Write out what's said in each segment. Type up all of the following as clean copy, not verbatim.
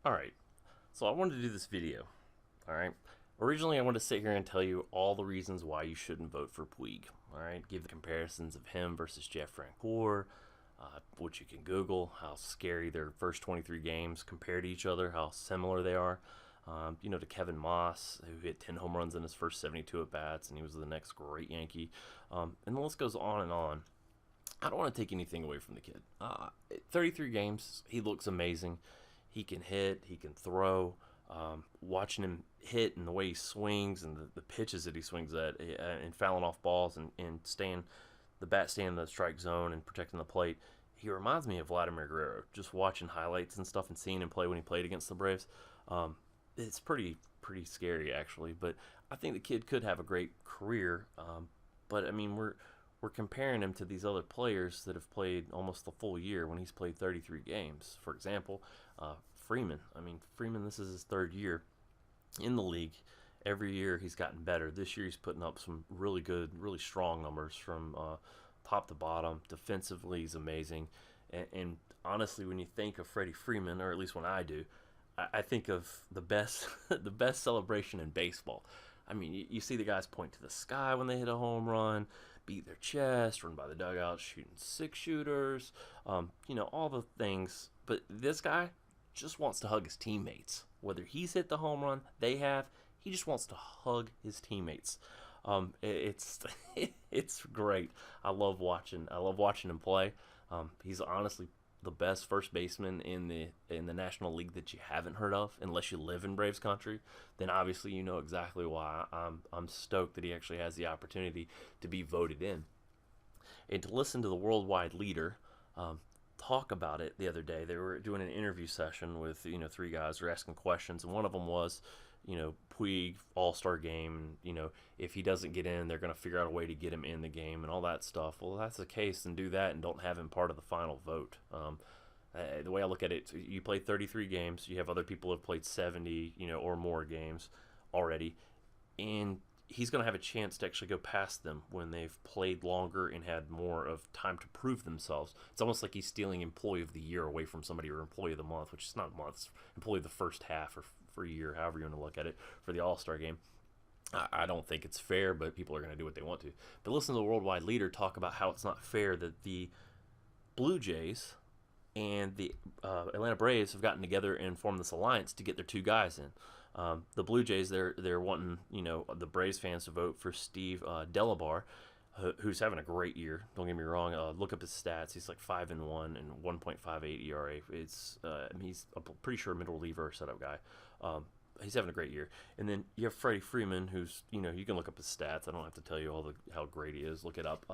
Alright, so I wanted to do this video. Alright, originally I wanted to sit here and tell you all the reasons why you shouldn't vote for Puig. Alright, give the comparisons of him versus Jeff Francoeur, which you can Google, how scary their first 23 games compare to each other, how similar they are. To Kevin Moss, who hit 10 home runs in his first 72 at bats, and he was the next great Yankee. And the list goes on and on. I don't want to take anything away from the kid. 33 games, he looks amazing. He can hit, he can throw. Watching him hit and the way he swings and the pitches that he swings at and fouling off balls and staying the bat staying in the strike zone and protecting the plate. He reminds me of Vladimir Guerrero. Just watching highlights and stuff and seeing him play when he played against the Braves, it's pretty scary actually. But I think the kid could have a great career. But I mean, we're comparing him to these other players that have played almost the full year when he's played 33 games. For example, Freeman. I mean, Freeman, this is his third year in the league. Every year he's gotten better. This year he's putting up some really good, really strong numbers from top to bottom. Defensively, he's amazing. And honestly, when you think of Freddie Freeman, or at least when I do, I think of the best, the best celebration in baseball. I mean, you see the guys point to the sky when they hit a home run, beat their chest, run by the dugout, shooting six shooters, all the things. But this guy just wants to hug his teammates. Whether he's hit the home run, they have, he just wants to hug his teammates. It's it's great. I love watching him play. He's honestly the best first baseman in the National League that you haven't heard of, unless you live in Braves country. Then obviously you know exactly why I'm stoked that he actually has the opportunity to be voted in, and to listen to the worldwide leader talk about it the other day. They were doing an interview session with three guys who were asking questions, and one of them was Puig All-Star game. If he doesn't get in, they're going to figure out a way to get him in the game and all that stuff. Well, if that's the case, then do that and don't have him part of the final vote. The way I look at it, you play 33 games. You have other people who have played 70, or more games already, and he's going to have a chance to actually go past them when they've played longer and had more of time to prove themselves. It's almost like he's stealing Employee of the Year away from somebody, or Employee of the Month, which is not months, Employee of the first half or for a year, however you want to look at it, for the All-Star game. I don't think it's fair, but people are going to do what they want to. But listen to the worldwide leader talk about how it's not fair that the Blue Jays and the Atlanta Braves have gotten together and formed this alliance to get their two guys in. The Blue Jays, they're wanting the Braves fans to vote for Steve Delabar, who's having a great year. Don't get me wrong. Look up his stats. He's like 5-1 and 1.58 ERA. He's a pretty sure middle reliever setup guy. He's having a great year. And then you have Freddie Freeman, who's you can look up his stats. I don't have to tell you how great he is. Look it up.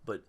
But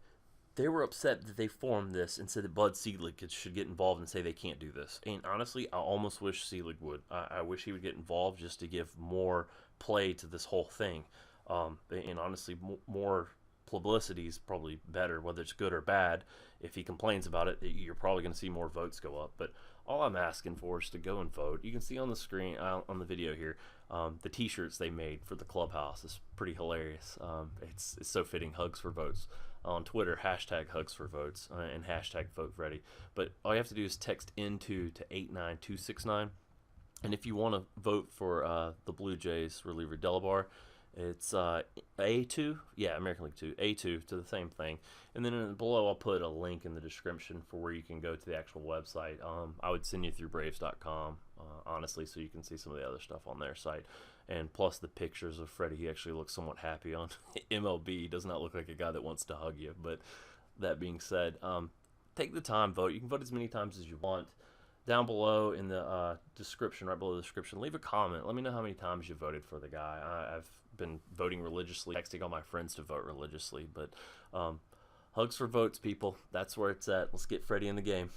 they were upset that they formed this and said that Bud Selig should get involved and say they can't do this. And honestly, I almost wish Selig would. I wish he would get involved just to give more play to this whole thing. And honestly, more publicity is probably better, whether it's good or bad. If he complains about it, you're probably going to see more votes go up. But all I'm asking for is to go and vote. You can see on the screen, on the video here, the t-shirts they made for the clubhouse is pretty hilarious. It's so fitting. Hugs for votes. On Twitter, hashtag hugs for votes and hashtag vote Freddie. But all you have to do is text into to 89269. And if you want to vote for the Blue Jays reliever Delabar, it's A2, American League 2, A2 to the same thing. And then below I'll put a link in the description for where you can go to the actual website. I would send you through Braves.com, honestly, so you can see some of the other stuff on their site. And plus the pictures of Freddie, he actually looks somewhat happy on MLB. He does not look like a guy that wants to hug you. But that being said, take the time, vote. You can vote as many times as you want. Down below in the description, right below the description, leave a comment. Let me know how many times you voted for the guy. I've been voting religiously, texting all my friends to vote religiously. But hugs for votes, people. That's where it's at. Let's get Freddie in the game.